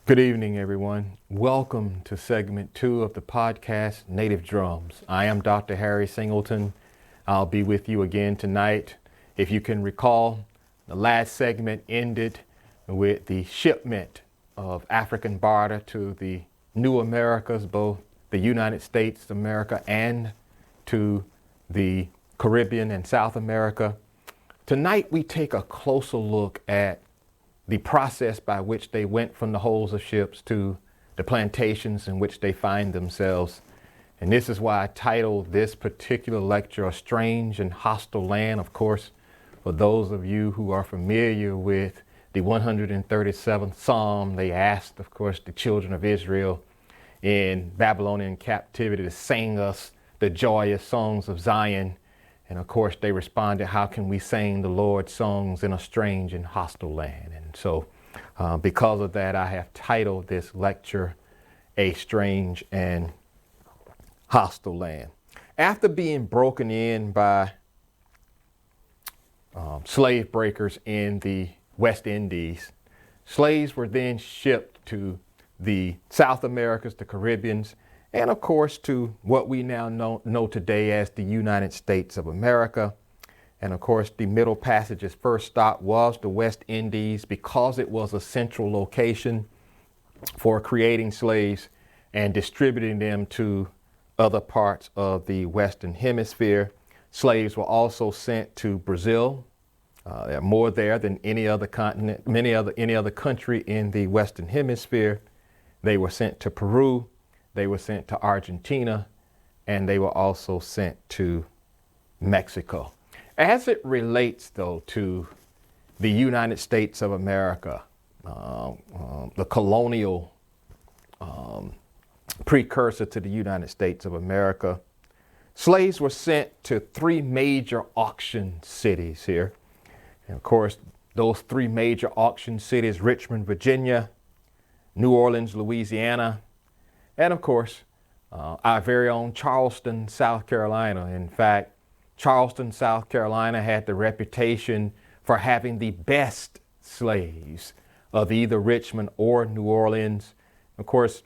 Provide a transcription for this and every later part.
Good evening, everyone. Welcome to segment 2 of the podcast, Native Drums. I am Dr. Harry Singleton. I'll be with you again tonight. If you can recall, the last segment ended with the shipment of African barter to the new Americas, both the United States of America and to the Caribbean and South America. Tonight, we take a closer look at the process by which they went from the holds of ships to the plantations in which they find themselves. And this is why I titled this particular lecture, A Strange and Hostile Land. Of course, for those of you who are familiar with the 137th Psalm, they asked, of course, the children of Israel in Babylonian captivity to sing us the joyous songs of Zion. And of course, they responded, how can we sing the Lord's songs in a strange and hostile land? And so because of that, I have titled this lecture, A Strange and Hostile Land. After being broken in by slave breakers in the West Indies, slaves were then shipped to the South Americas, the Caribbeans, and of course to what we now know today as the United States of America. And of course, the Middle Passage's first stop was the West Indies because it was a central location for creating slaves and distributing them to other parts of the Western Hemisphere. Slaves were also sent to Brazil. There are more there than any other continent, any other country in the Western Hemisphere. They were sent to Peru. They were sent to Argentina, and they were also sent to Mexico. As it relates, though, to the United States of America, the colonial precursor to the United States of America, slaves were sent to 3 major auction cities here. And of course, those 3 major auction cities, Richmond, Virginia, New Orleans, Louisiana, and of course, our very own Charleston, South Carolina. In fact, Charleston, South Carolina had the reputation for having the best slaves of either Richmond or New Orleans. Of course,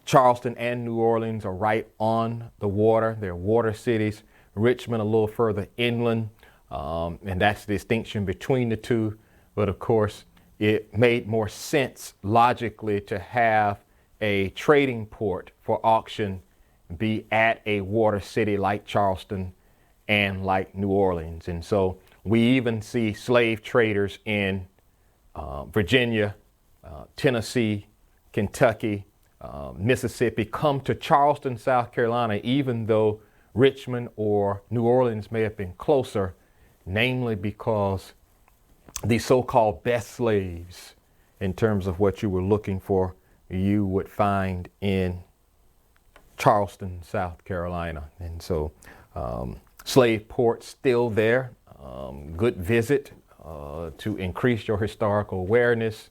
Charleston and New Orleans are right on the water. They're water cities. Richmond a little further inland, and that's the distinction between the two. But of course, it made more sense logically to have a trading port for auction be at a water city like Charleston and like New Orleans. And so we even see slave traders in Virginia, Tennessee, Kentucky, Mississippi come to Charleston, South Carolina, even though Richmond or New Orleans may have been closer, namely because the so-called best slaves in terms of what you were looking for, you would find in Charleston, South Carolina. And so slave ports still there, good visit to increase your historical awareness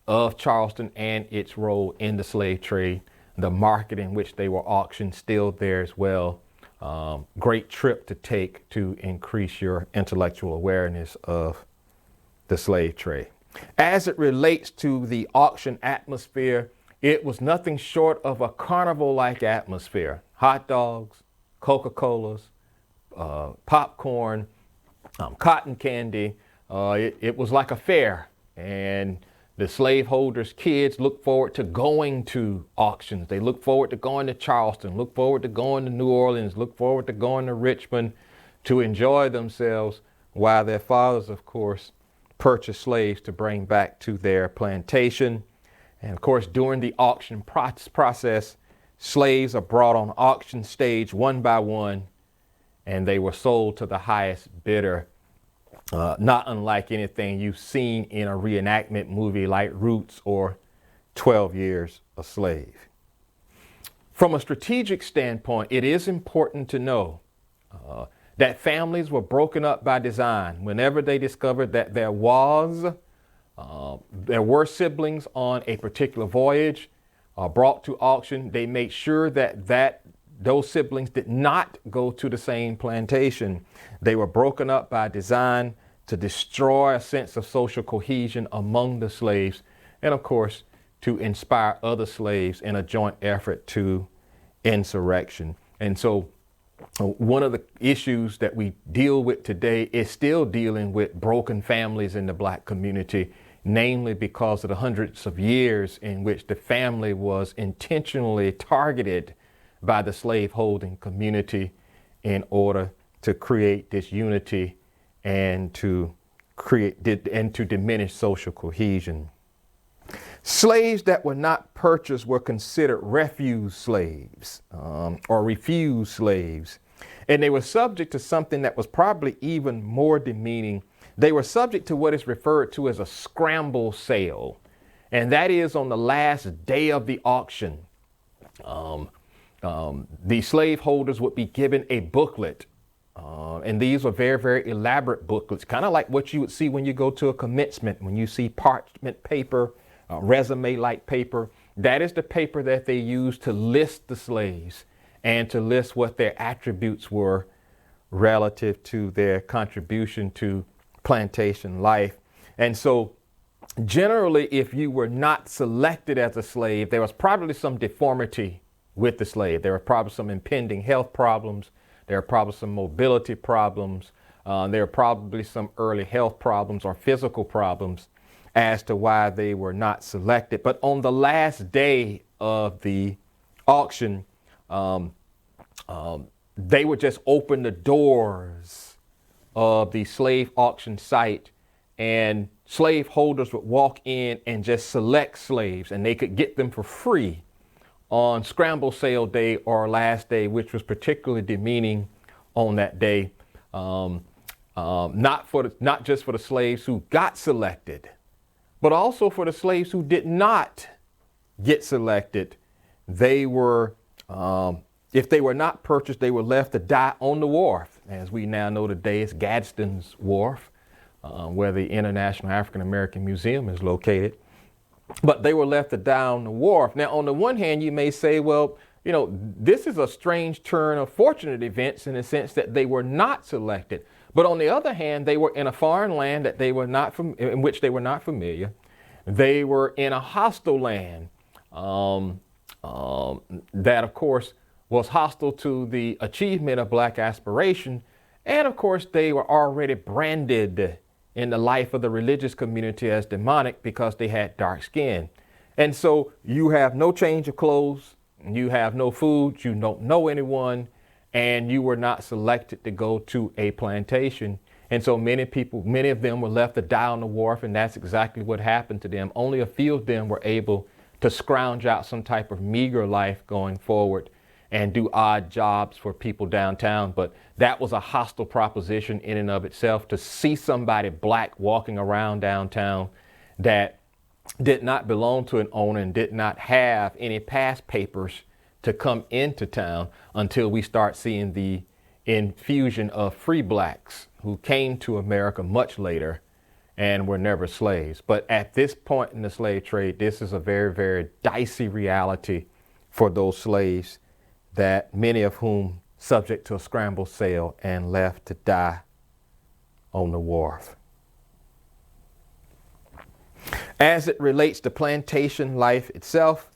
of Charleston and its role in the slave trade. The market in which they were auctioned still there as well. Great trip to take to increase your intellectual awareness of the slave trade. As it relates to the auction atmosphere, it was nothing short of a carnival-like atmosphere. Hot dogs, Coca-Colas, popcorn, cotton candy. It was like a fair. And the slaveholders' kids look forward to going to auctions. They look forward to going to Charleston, look forward to going to New Orleans, look forward to going to Richmond to enjoy themselves while their fathers, of course, purchased slaves to bring back to their plantation. And of course, during the auction process, slaves are brought on auction stage one by one, and they were sold to the highest bidder, not unlike anything you've seen in a reenactment movie like Roots or 12 Years a Slave. From a strategic standpoint, it is important to know that families were broken up by design. Whenever they discovered that there were siblings on a particular voyage brought to auction, they made sure that those siblings did not go to the same plantation. They were broken up by design to destroy a sense of social cohesion among the slaves, and of course, to inspire other slaves in a joint effort to insurrection. And so one of the issues that we deal with today is still dealing with broken families in the Black community, namely because of the hundreds of years in which the family was intentionally targeted by the slaveholding community in order to create disunity and to diminish social cohesion. Slaves that were not purchased were considered refuse slaves or refused slaves. And they were subject to something that was probably even more demeaning. They were subject to what is referred to as a scramble sale. And that is on the last day of the auction. The slaveholders would be given a booklet. And these were very, very elaborate booklets, kind of like what you would see when you go to a commencement, when you see parchment paper, resume-like paper. That is the paper that they used to list the slaves and to list what their attributes were relative to their contribution to plantation life. And so generally, if you were not selected as a slave, there was probably some deformity with the slave. There were probably some impending health problems. There are probably some mobility problems. There are probably some early health problems or physical problems as to why they were not selected. But on the last day of the auction, they would just open the doors of the slave auction site, and slaveholders would walk in and just select slaves, and they could get them for free on scramble sale day or last day, which was particularly demeaning on that day. Not just for the slaves who got selected, but also for the slaves who did not get selected. They were, if they were not purchased, they were left to die on the wharf. As we now know today, it's Gadsden's Wharf, where the International African American Museum is located. But they were left to die on the wharf. Now, on the one hand, you may say, well, you know, this is a strange turn of fortunate events in the sense that they were not selected. But on the other hand, they were in a foreign land that they were not in which they were not familiar. They were in a hostile land that, of course, was hostile to the achievement of Black aspiration. And of course, they were already branded in the life of the religious community as demonic because they had dark skin. And so you have no change of clothes, you have no food, you don't know anyone, and you were not selected to go to a plantation. And so many of them were left to die on the wharf, and that's exactly what happened to them. Only a few of them were able to scrounge out some type of meager life going forward and do odd jobs for people downtown. But that was a hostile proposition in and of itself, to see somebody Black walking around downtown that did not belong to an owner and did not have any pass papers to come into town until we start seeing the infusion of free Blacks who came to America much later and were never slaves. But at this point in the slave trade, this is a very, very dicey reality for those slaves, that many of whom subject to a scramble sale and left to die on the wharf. As it relates to plantation life itself,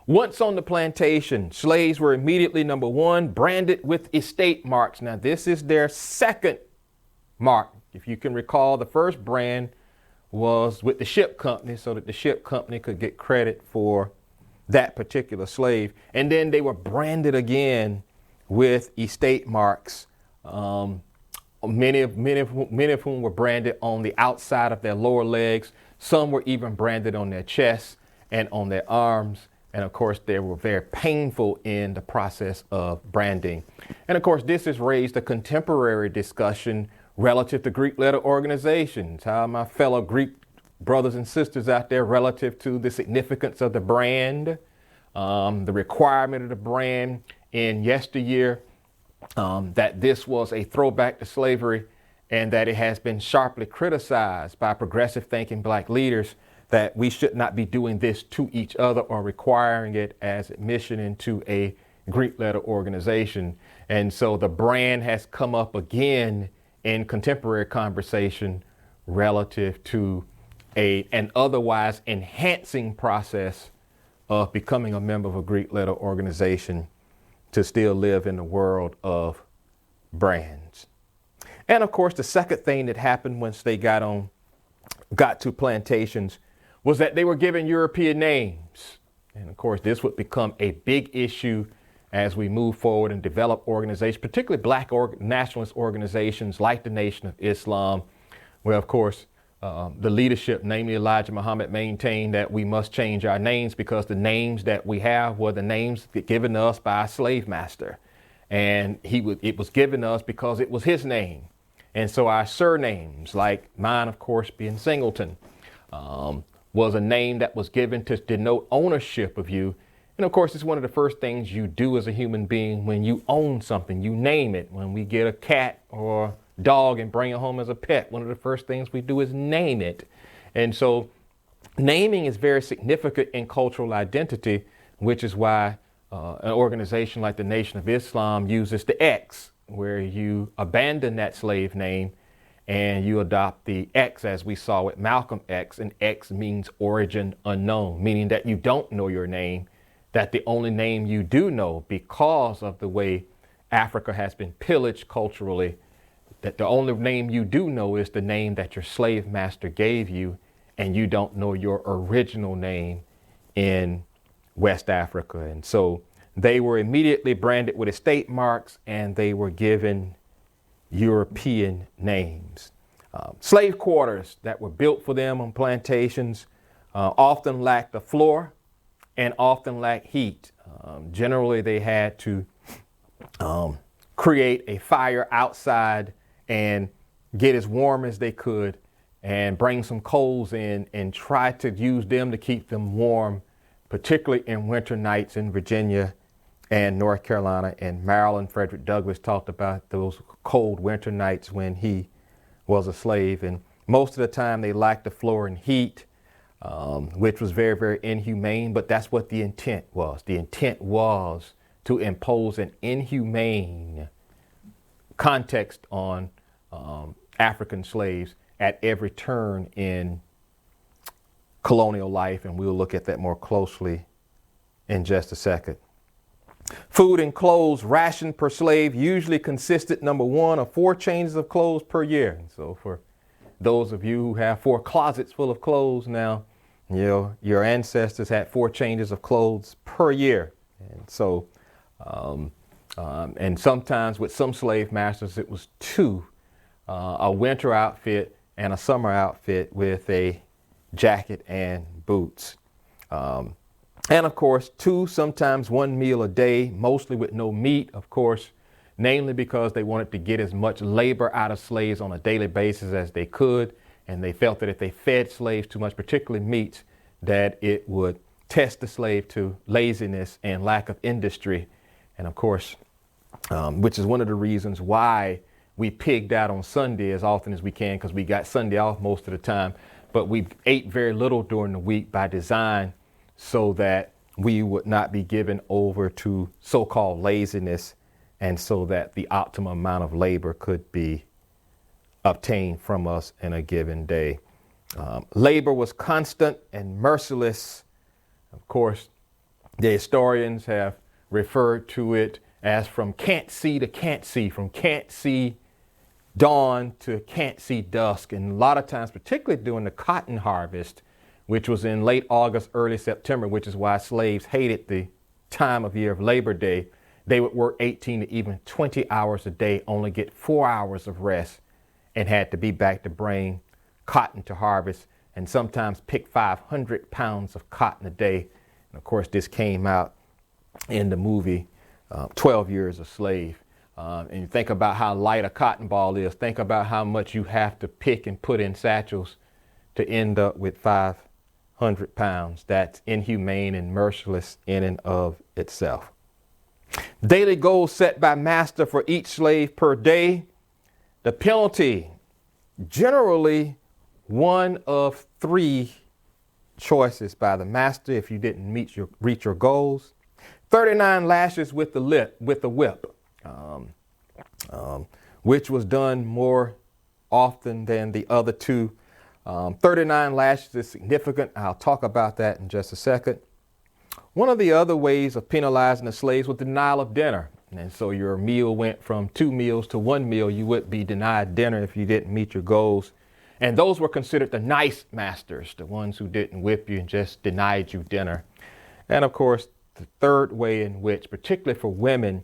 once on the plantation, slaves were immediately, number one, branded with estate marks. Now, this is their second mark. If you can recall, the first brand was with the ship company so that the ship company could get credit for that particular slave. And then they were branded again with estate marks, many of whom were branded on the outside of their lower legs. Some were even branded on their chests and on their arms. And of course, they were very painful in the process of branding. And of course, this has raised a contemporary discussion relative to Greek letter organizations. How my fellow Greek brothers and sisters out there relative to the significance of the brand, the requirement of the brand in yesteryear, that this was a throwback to slavery, and that it has been sharply criticized by progressive thinking Black leaders that we should not be doing this to each other or requiring it as admission into a Greek letter organization. And so the brand has come up again in contemporary conversation relative to an otherwise enhancing process of becoming a member of a Greek letter organization to still live in the world of brands. And of course, the second thing that happened once they got to plantations was that they were given European names. And of course, this would become a big issue as we move forward and develop organizations, particularly black nationalist organizations like the Nation of Islam, where, of course, the leadership, namely Elijah Muhammad, maintained that we must change our names because the names that we have were the names given to us by a slave master. And it was given us because it was his name. And so our surnames, like mine, of course, being Singleton, was a name that was given to denote ownership of you. And of course, it's one of the first things you do as a human being when you own something. You name it. When we get a cat or dog and bring it home as a pet, one of the first things we do is name it. And so naming is very significant in cultural identity, which is why an organization like the Nation of Islam uses the X, where you abandon that slave name and you adopt the X, as we saw with Malcolm X. And X means origin unknown, meaning that you don't know your name, that the only name you do know, because of the way Africa has been pillaged culturally, that the only name you do know is the name that your slave master gave you, and you don't know your original name in West Africa. And so they were immediately branded with estate marks, and they were given European names. Slave quarters that were built for them on plantations often lacked a floor and often lacked heat. Generally, they had to create a fire outside and get as warm as they could and bring some coals in and try to use them to keep them warm, particularly in winter nights in Virginia and North Carolina and Maryland. Frederick Douglass talked about those cold winter nights when he was a slave. And most of the time they lacked the floor and heat, which was very, very inhumane. But that's what the intent was. The intent was to impose an inhumane context on African slaves at every turn in colonial life. And we'll look at that more closely in just a second. Food and clothes ration per slave usually consisted, number one, of 4 changes of clothes per year. And so for those of you who have 4 closets full of clothes now, you know, your ancestors had 4 changes of clothes per year. And so, and sometimes with some slave masters, it was 2, a winter outfit and a summer outfit with a jacket and boots. And of course, 2, sometimes 1 meal a day, mostly with no meat, of course, namely because they wanted to get as much labor out of slaves on a daily basis as they could. And they felt that if they fed slaves too much, particularly meat, that it would test the slave to laziness and lack of industry. And of course, which is one of the reasons why we pigged out on Sunday as often as we can, because we got Sunday off most of the time. But we ate very little during the week by design, so that we would not be given over to so-called laziness, and so that the optimum amount of labor could be obtained from us in a given day. Labor was constant and merciless. Of course, the historians have referred to it as from can't see to can't see, from can't see dawn to can't see dusk. And a lot of times, particularly during the cotton harvest, which was in late August, early September, which is why slaves hated the time of year of Labor Day, they would work 18 to even 20 hours a day, only get 4 hours of rest, and had to be back to bring cotton to harvest, and sometimes pick 500 pounds of cotton a day. And of course, this came out in the movie 12 Years a Slave. And you think about how light a cotton ball is. Think about how much you have to pick and put in satchels to end up with 500 pounds. That's inhumane and merciless in and of itself. Daily goals set by master for each slave per day. The penalty, generally one of 3 choices by the master if you didn't reach your goals. 39 lashes with the whip, which was done more often than the other 2. 39 lashes is significant. I'll talk about that in just a second. One of the other ways of penalizing the slaves was denial of dinner. And so your meal went from 2 meals to 1 meal. You would be denied dinner if you didn't meet your goals. And those were considered the nice masters, the ones who didn't whip you and just denied you dinner. And of course, the third way in which, particularly for women,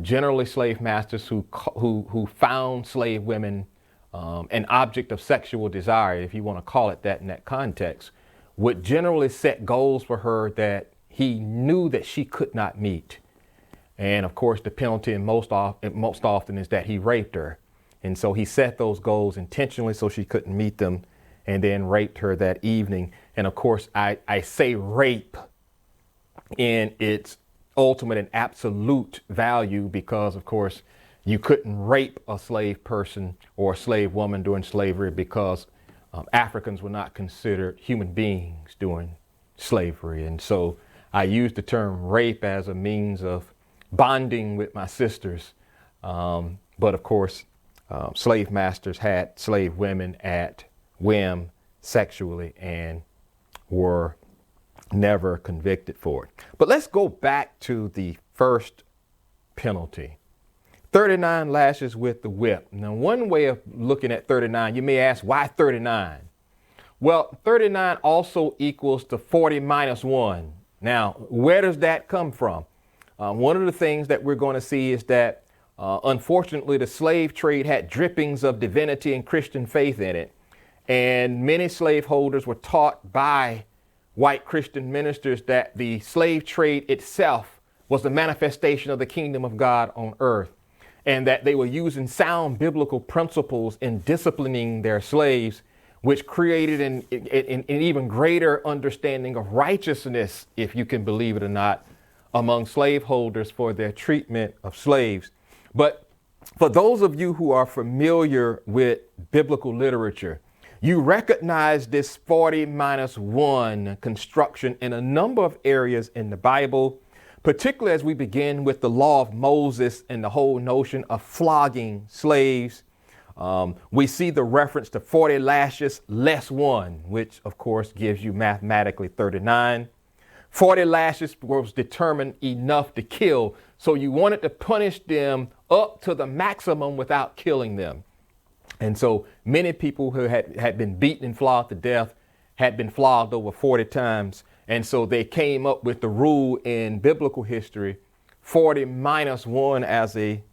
generally slave masters who found slave women an object of sexual desire, if you want to call it that in that context, would generally set goals for her that he knew that she could not meet. And of course, the penalty most often is that he raped her. And so he set those goals intentionally so she couldn't meet them, and then raped her that evening. And of course, I say rape in its ultimate and absolute value because, of course, you couldn't rape a slave person or a slave woman during slavery because Africans were not considered human beings during slavery. And so I use the term rape as a means of bonding with my sisters. But of course, slave masters had slave women at whim sexually and were never convicted for it. But let's go back to the first penalty. 39 lashes with the whip. Now, one way of looking at 39, you may ask, why 39? Well, 39 also equals to 40 minus 1. Now, where does that come from? One of the things that we're going to see is that, unfortunately, the slave trade had drippings of divinity and Christian faith in it. And many slaveholders were taught by white Christian ministers that the slave trade itself was the manifestation of the kingdom of God on earth, and that they were using sound biblical principles in disciplining their slaves, which created an even greater understanding of righteousness, if you can believe it or not, among slaveholders for their treatment of slaves. But for those of you who are familiar with biblical literature, you recognize this 40 minus 1 construction in a number of areas in the Bible, particularly as we begin with the law of Moses and the whole notion of flogging slaves. We see the reference to 40 lashes less 1, which of course gives you mathematically 39. 40 lashes was determined enough to kill, so you wanted to punish them up to the maximum without killing them. And so many people who had been beaten and flogged to death had been flogged over 40 times. And so they came up with the rule in biblical history, 40 minus 1 as a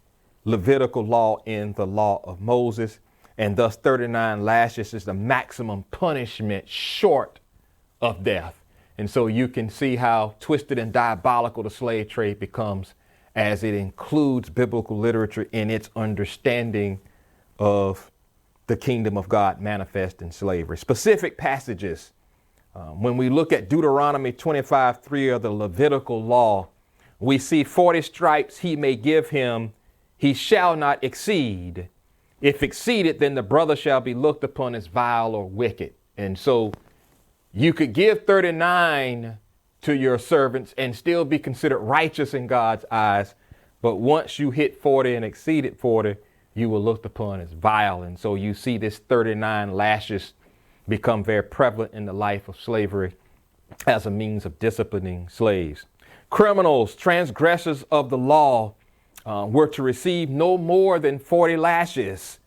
Levitical law in the law of Moses. And thus 39 lashes is the maximum punishment short of death. And so you can see how twisted and diabolical the slave trade becomes as it includes biblical literature in its understanding of the kingdom of God manifest in slavery. Specific passages. When we look at Deuteronomy 25:3 of the Levitical law, we see 40 stripes he may give him, he shall not exceed. If exceeded, then the brother shall be looked upon as vile or wicked. And so you could give 39 to your servants and still be considered righteous in God's eyes. But once you hit 40 and exceeded 40, you were looked upon as vile. And so you see this 39 lashes become very prevalent in the life of slavery as a means of disciplining slaves. Criminals, transgressors of the law, were to receive no more than 40 lashes.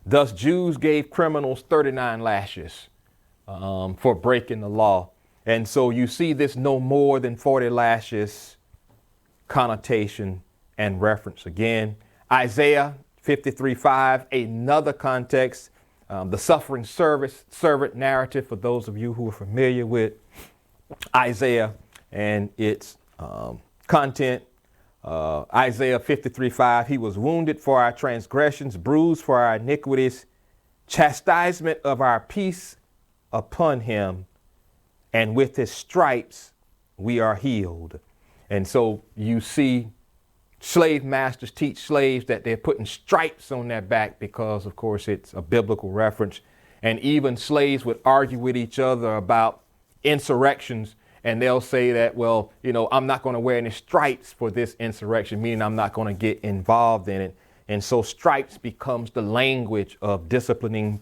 Thus, Jews gave criminals 39 lashes for breaking the law. And so you see this no more than 40 lashes connotation and reference again. Isaiah 53:5, another context, the suffering servant narrative for those of you who are familiar with Isaiah and its content. Isaiah 53:5, he was wounded for our transgressions, bruised for our iniquities, chastisement of our peace upon him, and with his stripes we are healed. And so you see slave masters teach slaves that they're putting stripes on their back because, of course, it's a biblical reference. And even slaves would argue with each other about insurrections. And they'll say that, well, I'm not going to wear any stripes for this insurrection, meaning I'm not going to get involved in it. And so stripes becomes the language of disciplining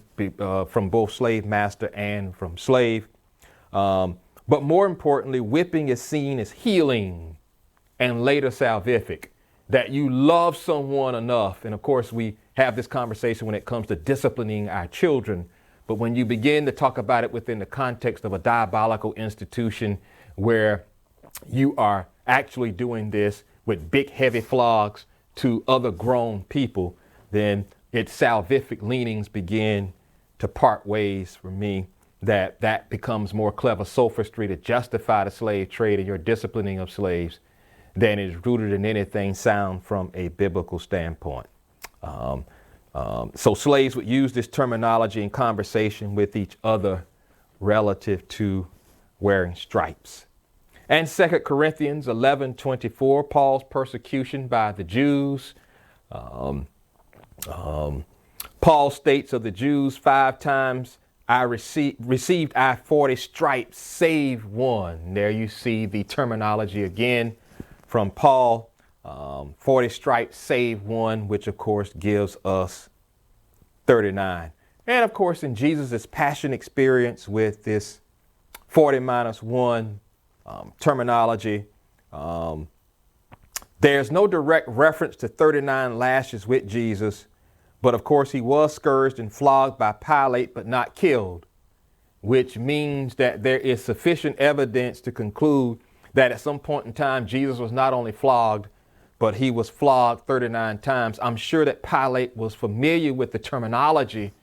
from both slave master and from slave. But more importantly, whipping is seen as healing and later salvific, that you love someone enough. And of course, we have this conversation when it comes to disciplining our children. But when you begin to talk about it within the context of a diabolical institution where you are actually doing this with big, heavy flogs to other grown people, then its salvific leanings begin to part ways for me. That becomes more clever sophistry to justify the slave trade and your disciplining of slaves than is rooted in anything sound from a biblical standpoint. So slaves would use this terminology in conversation with each other relative to wearing stripes. And 2 Corinthians 11:24, Paul's persecution by the Jews. Paul states of the Jews 5 times, I received 40 stripes, save one. There you see the terminology again from Paul, 40 stripes, save one, which of course gives us 39. And of course, in Jesus' passion experience with this 40 minus 1 terminology, there's no direct reference to 39 lashes with Jesus. But of course, he was scourged and flogged by Pilate, but not killed, which means that there is sufficient evidence to conclude that at some point in time, Jesus was not only flogged, but he was flogged 39 times. I'm sure that Pilate was familiar with the terminology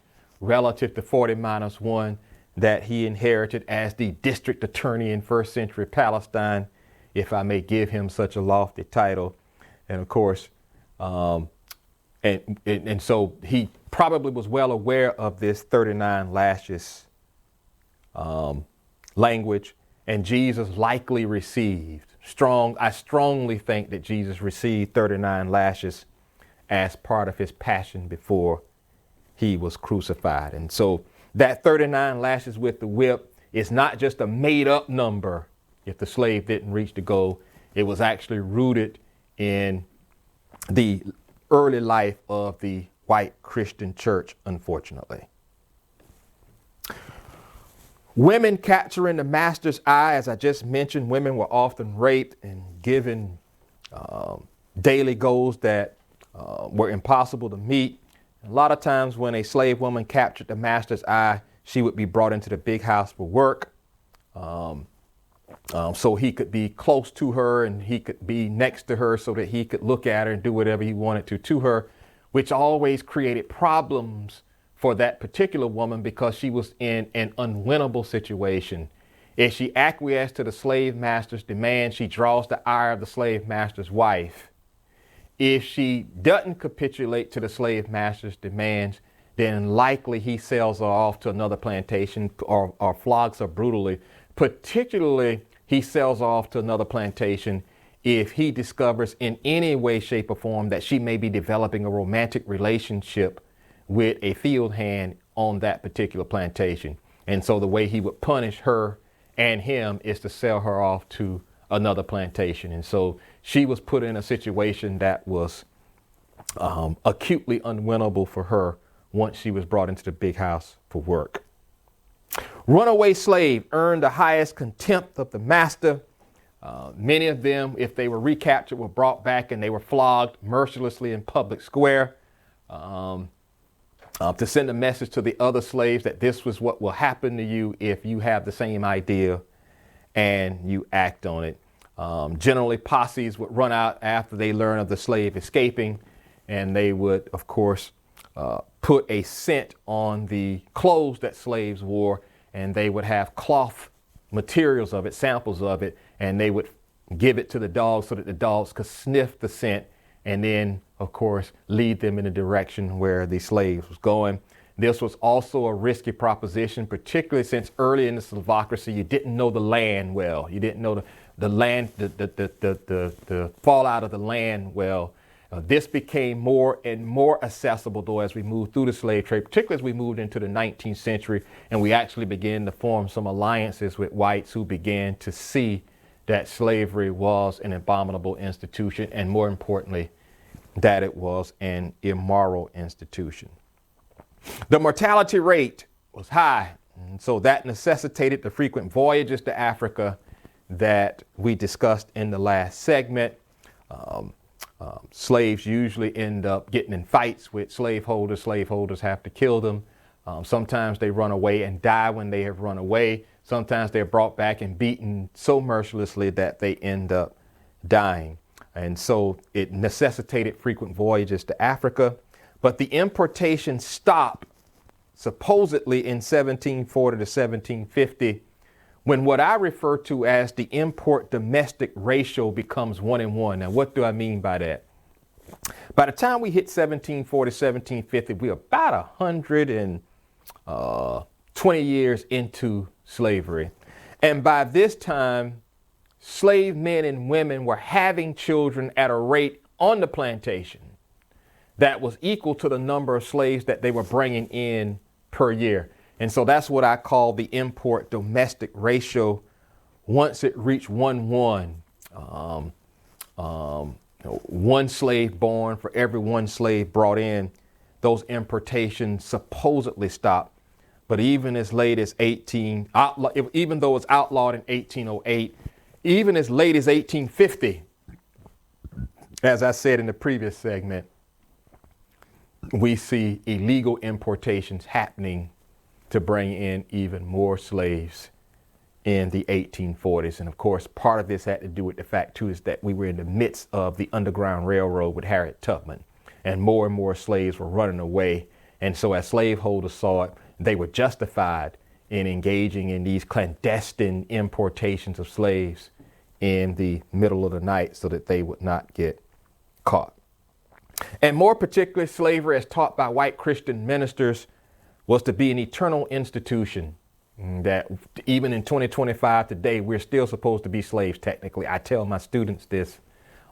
relative to 40 minus 1 that he inherited as the district attorney in first century Palestine, if I may give him such a lofty title. And of course, and so he probably was well aware of this 39 lashes language, and Jesus likely received I strongly think that Jesus received 39 lashes as part of his passion before he was crucified. And so that 39 lashes with the whip is not just a made up number if the slave didn't reach the goal. It was actually rooted in the early life of the white Christian church, unfortunately. Women capturing the master's eye, as I just mentioned, women were often raped and given daily goals that were impossible to meet. A lot of times when a slave woman captured the master's eye, she would be brought into the big house for work. So he could be close to her and he could be next to her so that he could look at her and do whatever he wanted to her, which always created problems for that particular woman because she was in an unwinnable situation. If she acquiesced to the slave master's demand, she draws the ire of the slave master's wife. If she doesn't capitulate to the slave master's demands, then likely he sells her off to another plantation or flogs her brutally. Particularly, he sells her off to another plantation if he discovers in any way, shape, or form that she may be developing a romantic relationship with a field hand on that particular plantation. And so the way he would punish her and him is to sell her off to another plantation. And so she was put in a situation that was acutely unwinnable for her once she was brought into the big house for work. Runaway slave earned the highest contempt of the master. Many of them, if they were recaptured, were brought back and they were flogged mercilessly in public square to send a message to the other slaves that this was what will happen to you if you have the same idea and you act on it. Generally, posses would run out after they learn of the slave escaping, and they would, of course, put a scent on the clothes that slaves wore, and they would have cloth materials of it, samples of it, and they would give it to the dogs so that the dogs could sniff the scent and then, of course, lead them in the direction where the slaves was going. This was also a risky proposition, particularly since early in the slavocracy, you didn't know the land well. You didn't know the land, the fallout of the land well. This became more and more accessible, though, as we moved through the slave trade, particularly as we moved into the 19th century, and we actually began to form some alliances with whites who began to see that slavery was an abominable institution, and more importantly, that it was an immoral institution. The mortality rate was high, and so that necessitated the frequent voyages to Africa that we discussed in the last segment. Slaves usually end up getting in fights with slaveholders. Slaveholders have to kill them. Sometimes they run away and die when they have run away. Sometimes they're brought back and beaten so mercilessly that they end up dying. And so it necessitated frequent voyages to Africa. But the importation stopped supposedly in 1740 to 1750, when what I refer to as the import domestic ratio becomes 1:1. Now, what do I mean by that? By the time we hit 1740, 1750, we're about 120 years into slavery. And by this time, slave men and women were having children at a rate on the plantation that was equal to the number of slaves that they were bringing in per year. And so that's what I call the import domestic ratio. Once it reached 1:1, one slave born for every one slave brought in, those importations supposedly stopped. But even as late as even though it's outlawed in 1808, even as late as 1850, as I said in the previous segment, we see illegal importations happening to bring in even more slaves in the 1840s. And of course, part of this had to do with the fact, too, is that we were in the midst of the Underground Railroad with Harriet Tubman, and more slaves were running away. And so as slaveholders saw it, they were justified in engaging in these clandestine importations of slaves in the middle of the night so that they would not get caught. And more particularly, slavery as taught by white Christian ministers was to be an eternal institution, that even in 2025 today, we're still supposed to be slaves technically. I tell my students this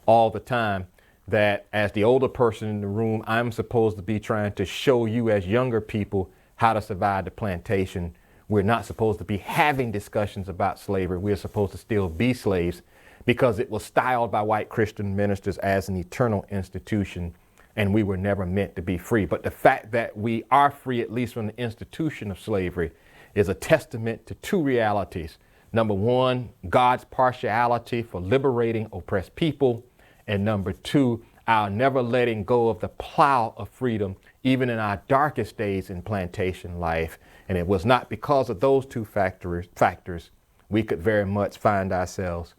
all the time, that as the older person in the room, I'm supposed to be trying to show you as younger people how to survive the plantation. We're not supposed to be having discussions about slavery. We're supposed to still be slaves because it was styled by white Christian ministers as an eternal institution, and we were never meant to be free. But the fact that we are free, at least from the institution of slavery, is a testament to two realities. Number one, God's partiality for liberating oppressed people. And number two, our never letting go of the plow of freedom, even in our darkest days in plantation life. And it was not because of those two factors we could very much find ourselves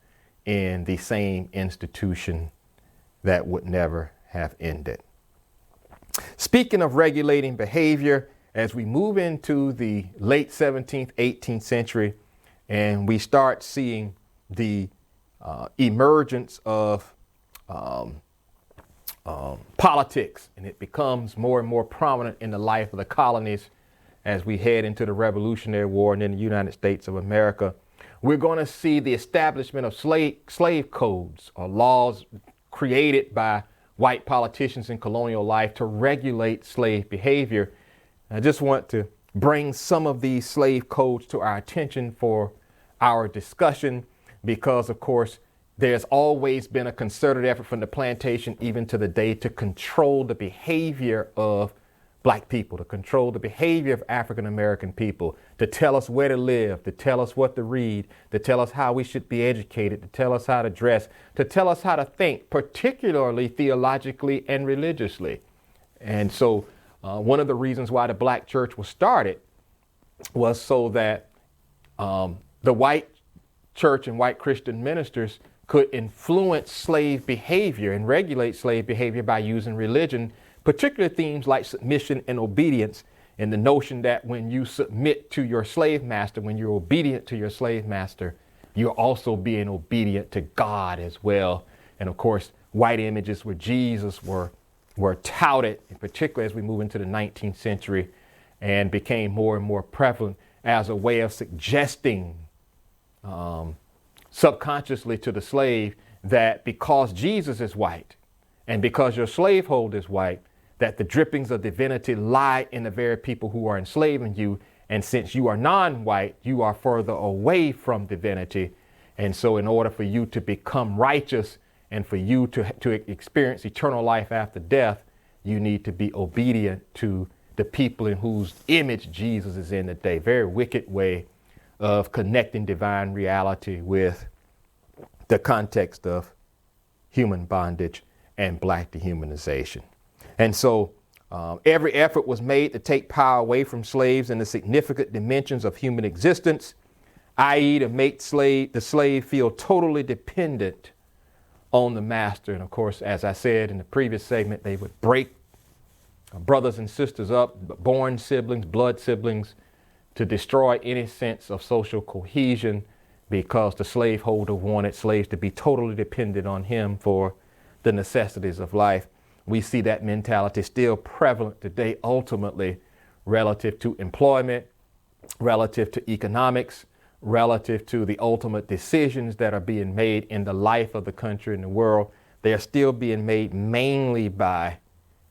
in the same institution that would never have ended. Speaking of regulating behavior, as we move into the late 17th, 18th century, and we start seeing the emergence of politics, and it becomes more and more prominent in the life of the colonies as we head into the Revolutionary War and in the United States of America, we're going to see the establishment of slave codes, or laws created by white politicians in colonial life to regulate slave behavior. I just want to bring some of these slave codes to our attention for our discussion, because, of course, there's always been a concerted effort from the plantation, even to the day, to control the behavior of Black people, to control the behavior of African American people, to tell us where to live, to tell us what to read, to tell us how we should be educated, to tell us how to dress, to tell us how to think, particularly theologically and religiously. And so one of the reasons why the Black church was started was so that the white church and white Christian ministers could influence slave behavior and regulate slave behavior by using religion, particularly themes like submission and obedience, and the notion that when you submit to your slave master, when you're obedient to your slave master, you're also being obedient to God as well. And of course, white images with Jesus were touted, in particular as we move into the 19th century, and became more and more prevalent as a way of suggesting subconsciously to the slave that because Jesus is white and because your slaveholder is white, that the drippings of divinity lie in the very people who are enslaving you. And since you are non-white, you are further away from divinity. And so in order for you to become righteous And for you to experience eternal life after death, you need to be obedient to the people in whose image Jesus is in today. Very wicked way of connecting divine reality with the context of human bondage and black dehumanization. And so every effort was made to take power away from slaves in the significant dimensions of human existence, i.e. to make the slave feel totally dependent on the master. And of course, as I said in the previous segment, they would break brothers and sisters up, born siblings, blood siblings, to destroy any sense of social cohesion, because the slaveholder wanted slaves to be totally dependent on him for the necessities of life. We see that mentality still prevalent today, ultimately relative to employment, relative to economics, relative to the ultimate decisions that are being made in the life of the country and the world. They are still being made mainly by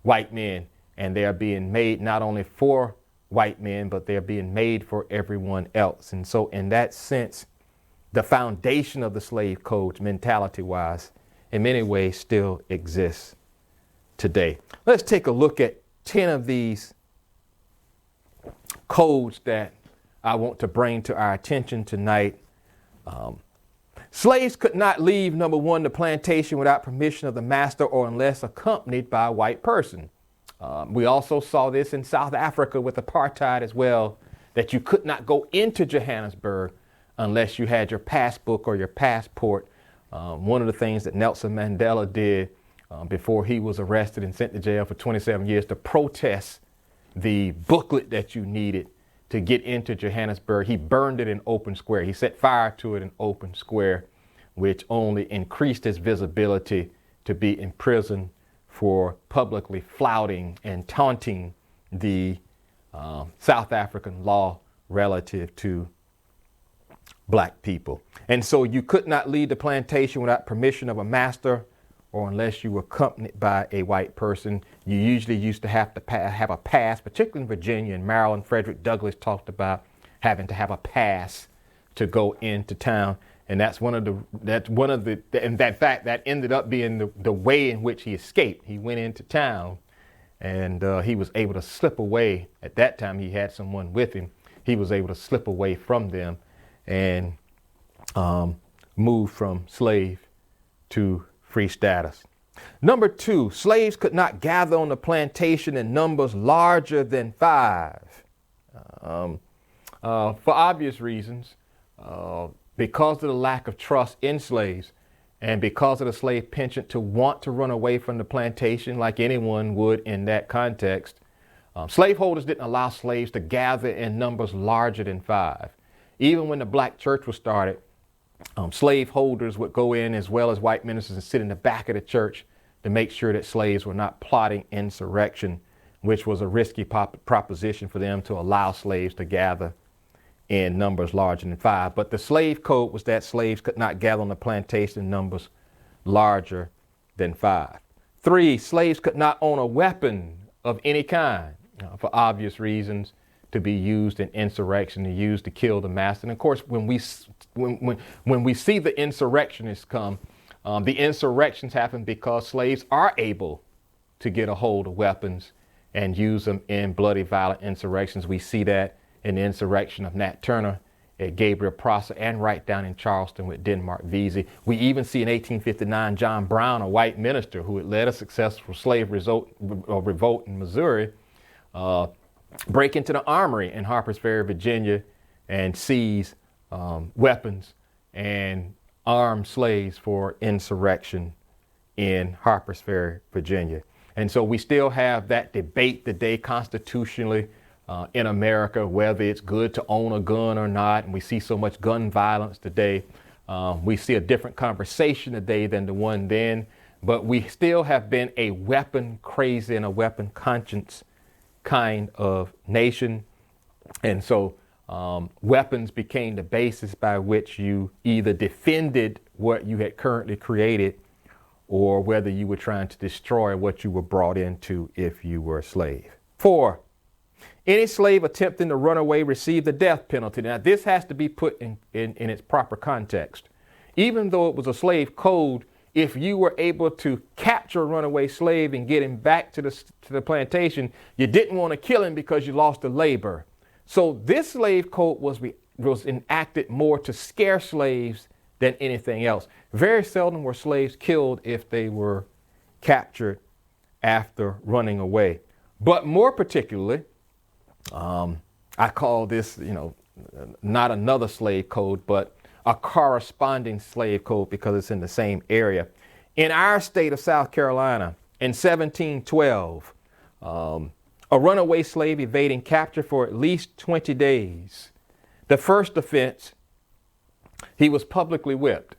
white men, and they are being made not only for white men, but they're being made for everyone else. And so in that sense, the foundation of the slave codes, mentality-wise, in many ways still exists today. Let's take a look at 10 of these codes that I want to bring to our attention tonight. Slaves could not leave, number one, the plantation without permission of the master or unless accompanied by a white person. We also saw this in South Africa with apartheid as well, that you could not go into Johannesburg unless you had your passbook or your passport. One of the things that Nelson Mandela did before he was arrested and sent to jail for 27 years to protest the booklet that you needed to get into Johannesburg, he burned it in open square. He set fire to it in open square, which only increased his visibility to be imprisoned for publicly flouting and taunting the South African law relative to black people. And so you could not leave the plantation without permission of a master or unless you were accompanied by a white person. You usually used to have a pass, particularly in Virginia and Maryland. Frederick Douglass talked about having to have a pass to go into town. And in fact, that ended up being the way in which he escaped. He went into town and he was able to slip away. At that time, he had someone with him. He was able to slip away from them and move from slave to free status. Number two, slaves could not gather on the plantation in numbers larger than 5. For obvious reasons, because of the lack of trust in slaves and because of the slave penchant to want to run away from the plantation like anyone would in that context, slaveholders didn't allow slaves to gather in numbers larger than 5. Even when the black church was started, slaveholders would go in as well as white ministers and sit in the back of the church to make sure that slaves were not plotting insurrection, which was a risky proposition for them to allow slaves to gather in numbers larger than 5. But the slave code was that slaves could not gather on the plantation in numbers larger than 5. 3, slaves could not own a weapon of any kind for obvious reasons, to be used in insurrection, to use to kill the master. And of course, when we see the insurrectionists come, the insurrections happen because slaves are able to get a hold of weapons and use them in bloody, violent insurrections. We see that in the insurrection of Nat Turner at Gabriel Prosser and right down in Charleston with Denmark Vesey. We even see in 1859 John Brown, a white minister who had led a successful slave revolt in Missouri, break into the armory in Harpers Ferry, Virginia, and seize weapons and arm slaves for insurrection in Harpers Ferry, Virginia. And so we still have that debate today constitutionally in America, whether it's good to own a gun or not. And we see so much gun violence today. We see a different conversation today than the one then, but we still have been a weapon crazy and a weapon conscience kind of nation. And so weapons became the basis by which you either defended what you had currently created or whether you were trying to destroy what you were brought into if you were a slave. 4, any slave attempting to run away received the death penalty. Now, this has to be put in its proper context. Even though it was a slave code, if you were able to capture a runaway slave and get him back to the plantation, you didn't want to kill him because you lost the labor. So this slave code was enacted more to scare slaves than anything else. Very seldom were slaves killed if they were captured after running away. But more particularly, I call this, not another slave code, but a corresponding slave code because it's in the same area. In our state of South Carolina, in 1712, a runaway slave evading capture for at least 20 days. The first offense, he was publicly whipped.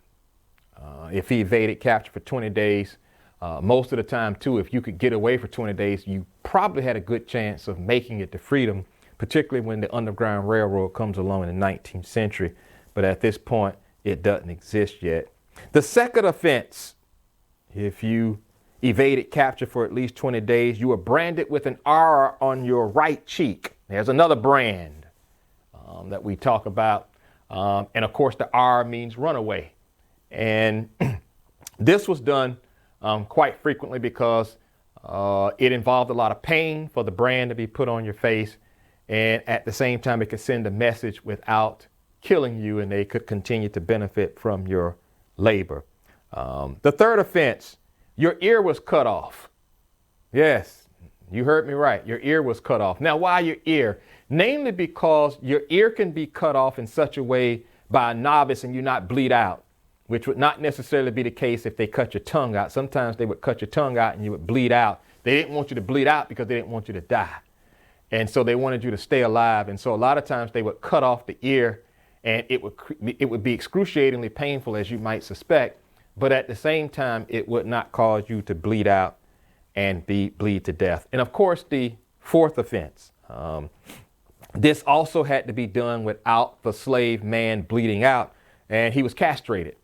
If he evaded capture for 20 days, most of the time, too, if you could get away for 20 days, you probably had a good chance of making it to freedom, particularly when the Underground Railroad comes along in the 19th century. But at this point, it doesn't exist yet. The second offense, if you evaded capture for at least 20 days, you were branded with an R on your right cheek. There's another brand that we talk about. And of course, the R means runaway. And this was done quite frequently because it involved a lot of pain for the brand to be put on your face. And at the same time, it could send a message without killing you, and they could continue to benefit from your labor. The third offense, your ear was cut off. Yes, you heard me right. Your ear was cut off. Now, why your ear? Namely because your ear can be cut off in such a way by a novice and you not bleed out, which would not necessarily be the case if they cut your tongue out. Sometimes they would cut your tongue out and you would bleed out. They didn't want you to bleed out because they didn't want you to die. And so they wanted you to stay alive. And so a lot of times they would cut off the ear, and it would be excruciatingly painful, as you might suspect. But at the same time, it would not cause you to bleed out and bleed to death. And of course, the fourth offense, this also had to be done without the slave man bleeding out, and he was castrated,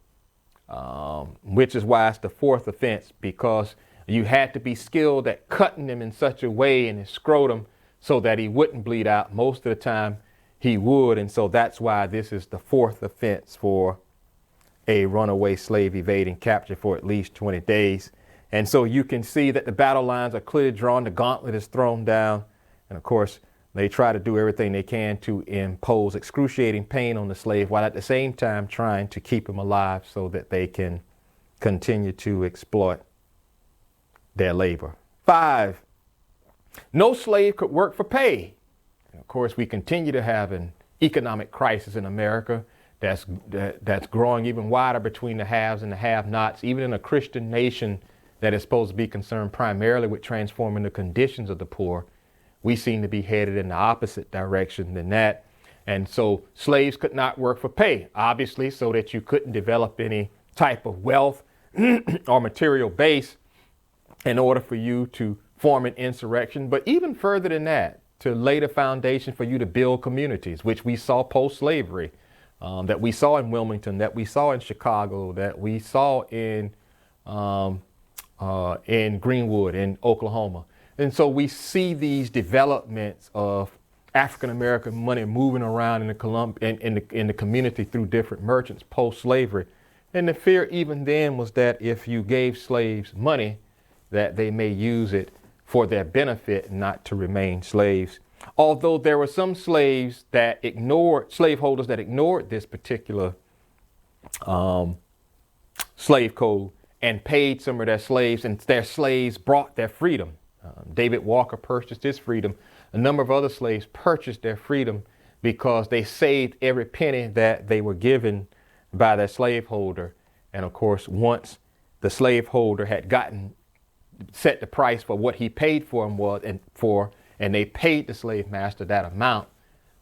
which is why it's the fourth offense, because you had to be skilled at cutting him in such a way in his scrotum so that he wouldn't bleed out. Most of the time he would, and so that's why this is the fourth offense for a runaway slave evading capture for at least 20 days. And so you can see that the battle lines are clearly drawn, the gauntlet is thrown down, and of course they try to do everything they can to impose excruciating pain on the slave while at the same time trying to keep him alive so that they can continue to exploit their labor. 5, no slave could work for pay. And of course, we continue to have an economic crisis in America that's growing even wider between the haves and the have-nots, even in a Christian nation that is supposed to be concerned primarily with transforming the conditions of the poor. We seem to be headed in the opposite direction than that. And so slaves could not work for pay, obviously, so that you couldn't develop any type of wealth or material base in order for you to form an insurrection. But even further than that, to lay the foundation for you to build communities, which we saw post-slavery, that we saw in Wilmington, that we saw in Chicago, that we saw in Greenwood, in Oklahoma. And so we see these developments of African-American money moving around in the community through different merchants post-slavery. And the fear even then was that if you gave slaves money, that they may use it for their benefit, not to remain slaves. Although there were some slaveholders that ignored this particular slave code and paid some of their slaves, and their slaves brought their freedom. David Walker purchased his freedom. A number of other slaves purchased their freedom because they saved every penny that they were given by their slaveholder. And of course, once the slaveholder had set the price for what he paid for him and they paid the slave master that amount,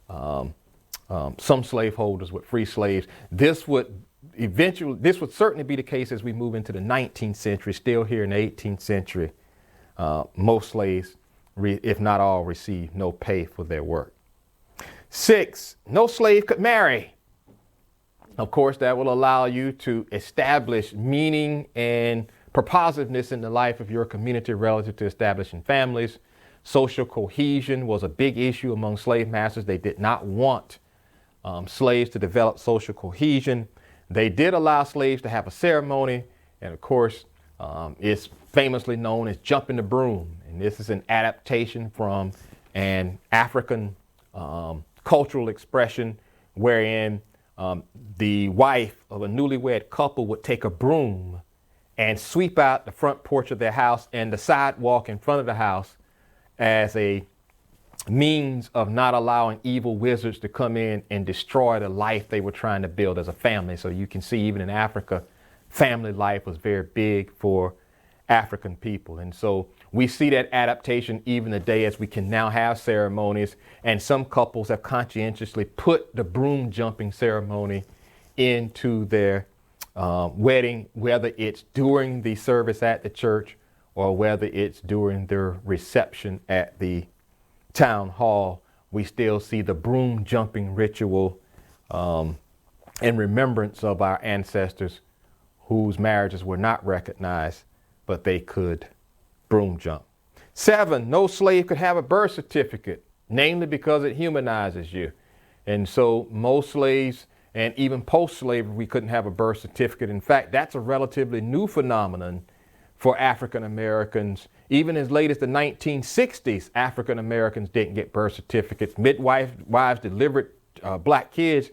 some slaveholders would free slaves. This would certainly be the case as we move into the 19th century. Still here in the 18th century, most slaves, if not all, received no pay for their work. 6, no slave could marry. Of course, that will allow you to establish meaning and purposiveness in the life of your community relative to establishing families. Social cohesion was a big issue among slave masters. They did not want slaves to develop social cohesion. They did allow slaves to have a ceremony And of course, it's famously known as jumping the broom. And this is an adaptation from an African cultural expression wherein the wife of a newlywed couple would take a broom and sweep out the front porch of their house and the sidewalk in front of the house as a means of not allowing evil wizards to come in and destroy the life they were trying to build as a family. So you can see even in Africa, family life was very big for African people. And so we see that adaptation even today as we can now have ceremonies, and some couples have conscientiously put the broom jumping ceremony into their wedding, whether it's during the service at the church or whether it's during their reception at the town hall. We still see the broom jumping ritual in remembrance of our ancestors whose marriages were not recognized, but they could broom jump. 7, no slave could have a birth certificate, namely because it humanizes you. And so most slaves, and even post-slavery, we couldn't have a birth certificate. In fact, that's a relatively new phenomenon for African Americans. Even as late as the 1960s, African Americans didn't get birth certificates. Wives delivered black kids,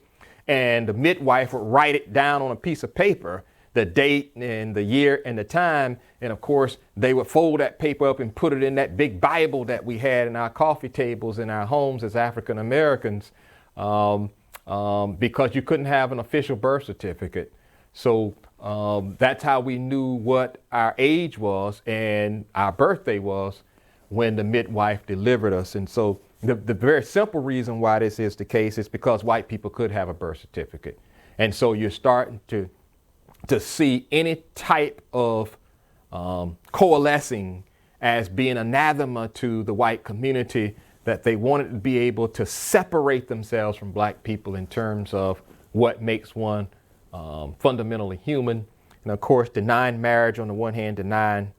and the midwife would write it down on a piece of paper, the date and the year and the time. And of course, they would fold that paper up and put it in that big Bible that we had in our coffee tables in our homes as African Americans, because you couldn't have an official birth certificate. So that's how we knew what our age was and our birthday was when the midwife delivered us. And so the very simple reason why this is the case is because white people could have a birth certificate. And so you're starting to see any type of coalescing as being anathema to the white community, that they wanted to be able to separate themselves from black people in terms of what makes one fundamentally human. And of course, denying marriage on the one hand, denying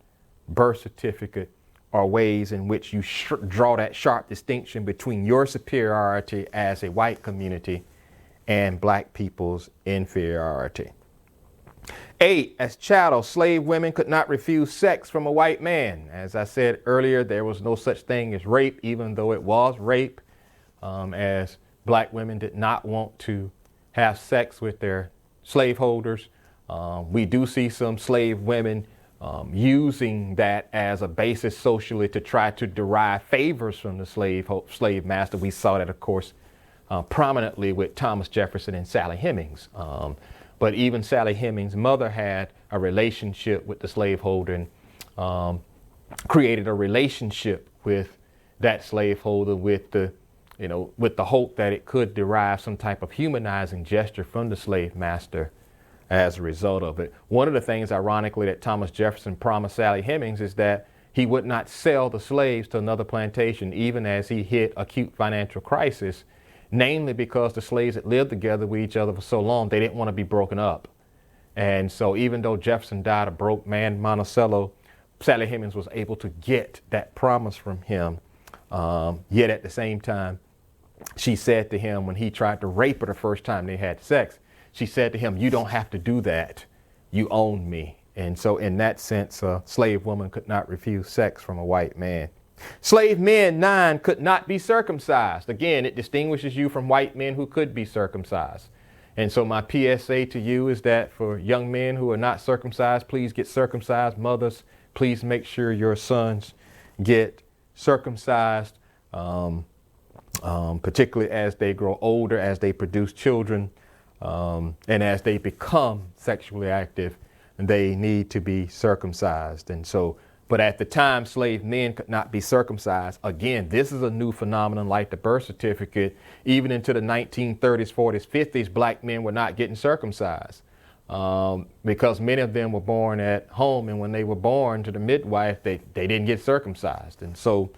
birth certificate are ways in which you draw that sharp distinction between your superiority as a white community and black people's inferiority. 8, as chattel, slave women could not refuse sex from a white man. As I said earlier, there was no such thing as rape, even though it was rape, as black women did not want to have sex with their slaveholders. We do see some slave women using that as a basis socially to try to derive favors from the slave master. We saw that, of course, prominently with Thomas Jefferson and Sally Hemings. But even Sally Hemings' mother had a relationship with the slaveholder and created a relationship with that slaveholder with the hope that it could derive some type of humanizing gesture from the slave master as a result of it. One of the things, ironically, that Thomas Jefferson promised Sally Hemings is that he would not sell the slaves to another plantation, even as he hit acute financial crisis, namely because the slaves had lived together with each other for so long, they didn't want to be broken up. And so even though Jefferson died a broke man, Monticello, Sally Hemings was able to get that promise from him. Yet at the same time, she said to him when he tried to rape her the first time they had sex, she said to him, "You don't have to do that. You own me." And so in that sense, a slave woman could not refuse sex from a white man. Slave men, 9, could not be circumcised. Again, it distinguishes you from white men who could be circumcised. And so my PSA to you is that for young men who are not circumcised, please get circumcised. Mothers, please make sure your sons get circumcised, particularly as they grow older, as they produce children, and as they become sexually active, they need to be circumcised. And so, but at the time, slave men could not be circumcised. Again, this is a new phenomenon like the birth certificate. Even into the 1930s, 40s, 50s, black men were not getting circumcised because many of them were born at home. And when they were born to the midwife, they didn't get circumcised. And so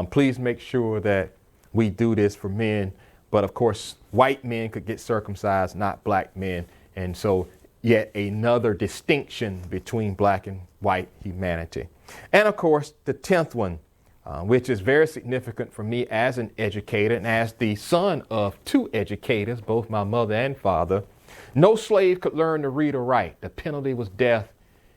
please make sure that we do this for men. But of course, white men could get circumcised, not black men. And so yet another distinction between black and white humanity. And of course, the 10th one, which is very significant for me as an educator and as the son of 2 educators, both my mother and father. No slave could learn to read or write. The penalty was death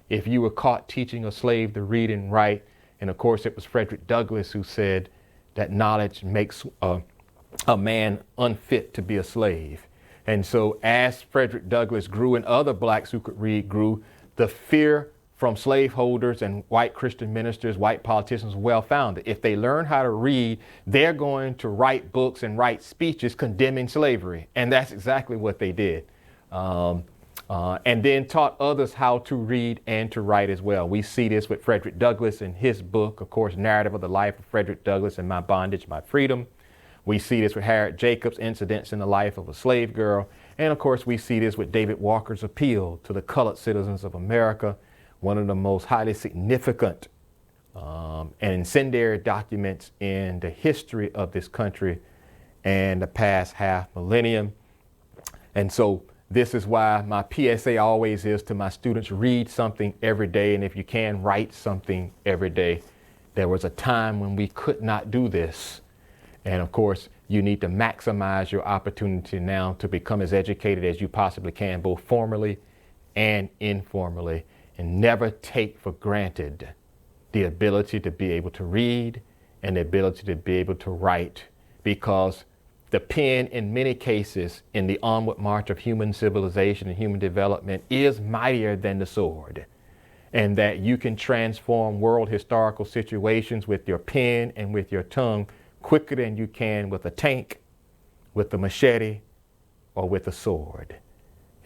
if you were caught teaching a slave to read and write. And of course, it was Frederick Douglass who said that knowledge makes a man unfit to be a slave. And so as Frederick Douglass grew and other blacks who could read grew, the fear from slaveholders and white Christian ministers, white politicians, well-founded. If they learn how to read, they're going to write books and write speeches condemning slavery. And that's exactly what they did. And then taught others how to read and to write as well. We see this with Frederick Douglass in his book, of course, Narrative of the Life of Frederick Douglass and My Bondage, My Freedom. We see this with Harriet Jacobs' Incidents in the Life of a Slave Girl. And of course, we see this with David Walker's Appeal to the Colored Citizens of America, one of the most highly significant and incendiary documents in the history of this country and the past half millennium. And so this is why my PSA always is to my students, read something every day. And if you can, write something every day. There was a time when we could not do this. And of course, you need to maximize your opportunity now to become as educated as you possibly can, both formally and informally, and never take for granted the ability to be able to read and the ability to be able to write, because the pen, in many cases, in the onward march of human civilization and human development, is mightier than the sword, and that you can transform world historical situations with your pen and with your tongue quicker than you can with a tank, with a machete, or with a sword.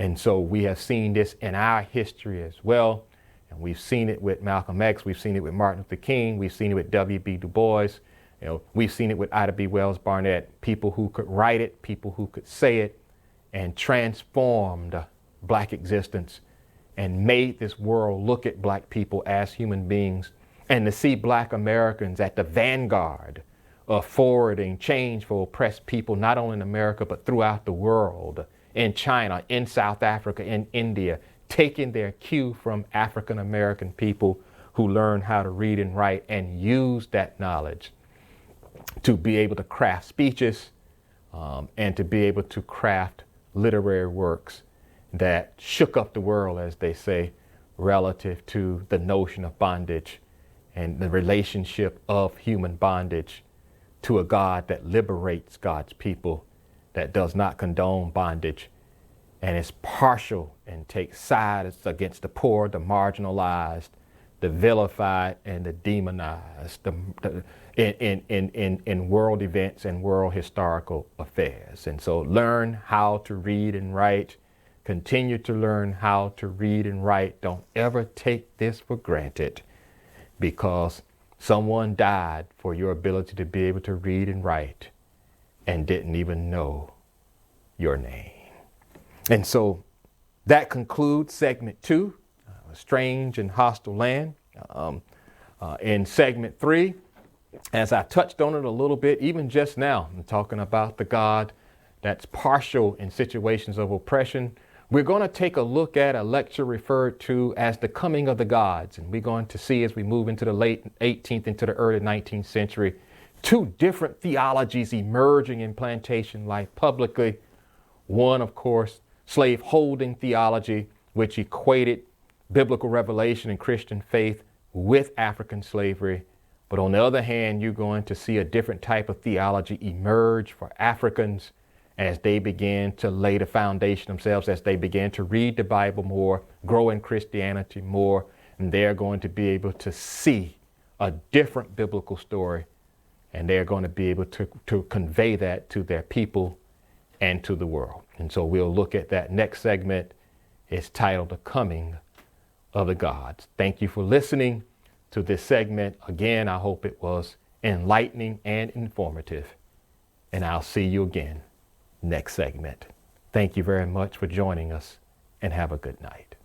And so we have seen this in our history as well. And we've seen it with Malcolm X. We've seen it with Martin Luther King. We've seen it with W.B. Du Bois. We've seen it with Ida B. Wells Barnett, people who could write it, people who could say it, and transformed black existence and made this world look at black people as human beings, and to see black Americans at the vanguard of forwarding change for oppressed people, not only in America, but throughout the world, in China, in South Africa, in India, taking their cue from African American people who learn how to read and write and use that knowledge to be able to craft speeches and to be able to craft literary works that shook up the world, as they say, relative to the notion of bondage and the relationship of human bondage to a God that liberates God's people, that does not condone bondage, and is partial and takes sides against the poor, the marginalized, the vilified, and the demonized in world events and world historical affairs. And so learn how to read and write. Continue to learn how to read and write. Don't ever take this for granted, because someone died for your ability to be able to read and write and didn't even know your name. And so that concludes segment 2, A Strange and Hostile Land. In segment 3, as I touched on it a little bit, even just now, I'm talking about the God that's partial in situations of oppression. We're going to take a look at a lecture referred to as the coming of the gods. And we're going to see, as we move into the late 18th into the early 19th century, 2 different theologies emerging in plantation life publicly. One, of course, slave-holding theology, which equated biblical revelation and Christian faith with African slavery. But on the other hand, you're going to see a different type of theology emerge for Africans as they began to lay the foundation themselves, as they began to read the Bible more, grow in Christianity more, and they're going to be able to see a different biblical story, and they're going to be able to convey that to their people and to the world. And so we'll look at that next segment. It's titled The Coming of the Gods. Thank you for listening to this segment. Again, I hope it was enlightening and informative, and I'll see you again next segment. Thank you very much for joining us, and have a good night.